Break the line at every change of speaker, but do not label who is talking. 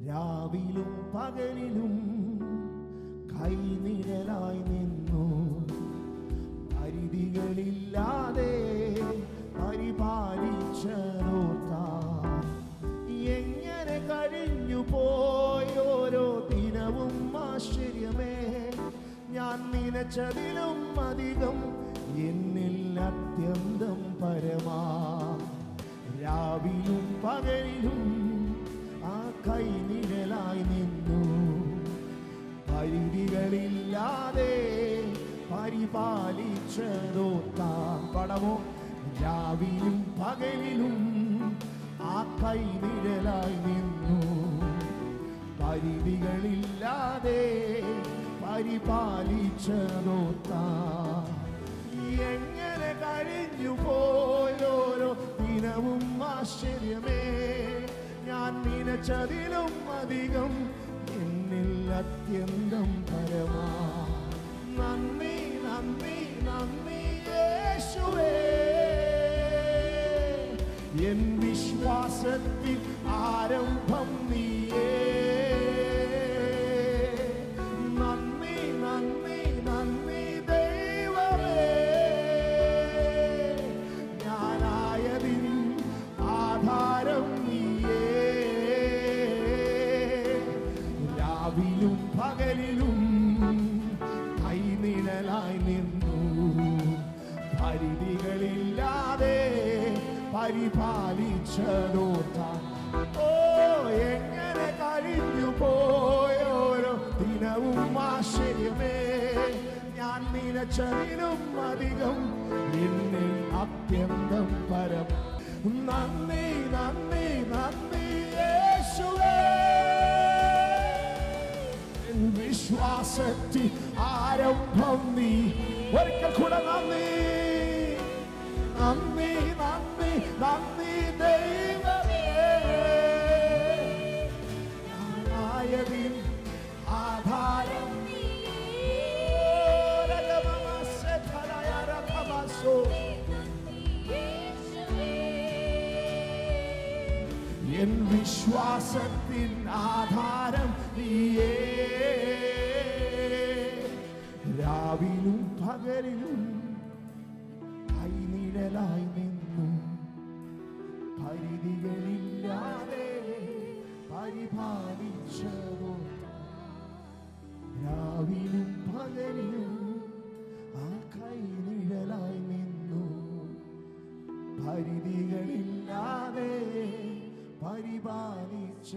രാവിലും പകലിലും കൈനിഴലായി നിന്നു. പരിധികളില്ലാതെ പരിപാലിച്ചോർത്താൻ എങ്ങനെ കഴിഞ്ഞു പോയോരോ ദിനവും ആശ്ചര്യമേ. ഞാൻ നനച്ചതിലും അധികം എന്നിൽ അത്യന്തം പരമാ. രാവിലും പകലിലും ആ കൈനിഴലായി നിന്നു. പരിധികളില്ലാതെ പരിപാലിച്ചതോർത്താൻ പടമോ. രാവിലും പകലിലും ആ കൈനിഴലായി നിന്നു. പരിധികളില്ലാതെ പരിപാലിച്ചതോർത്താൻ എങ്ങനെ കഴിഞ്ഞു പോയോരോ ദിനവും ആശ്ചര്യമേ. ഞാൻ നനച്ചതിലും അധികം എന്നിൽ അത്യന്തം പരമാ. നന്ദി നന്ദി നന്ദി യേശുവേ. എൻ വിശ്വാസത്തിൽ ആരംഭം നീയേ. നന്ദി നന്ദി നന്ദി ദൈവമേ. ഞാനായതിൻ ആധാരം നീയേ. രാവിലും പകലിലും കൈനിഴലായി നിന്നു. പരിധികളില്ലാതെ പരിപാലിച്ചതോർത്താൻ ഓ എങ്ങനെ കഴിഞ്ഞു പോയോരോ ദിനവും ആശ്ചര്യമേ. ഞാൻ നനച്ചതിലും അധികം എന്നിൽ അത്യന്തം പരം. നന്ദി നന്ദി നന്ദി യേശുവേ. വിശ്വാസത്തിൽ ആരംഭം നീ. ഒരിക്കൽ കൂടെ നന്ദി നന്ദി നന്ദി നന്ദി ദൈവമേ. ഞാനായതിൻ ആധാരം എൻ വിശ്വാസത്തിൻ ആധാരം നീയേ. രാവിലും പകലിലും കൈനിഴലായി നിന്നു. പരിധികളില്ലാതെ പരിപാലിച്ചതോ. രാവിലും പകലിലും ആ കൈനിഴലായി നിന്നു. പരിധികളില്ലാതെ പരിപാലിച്ച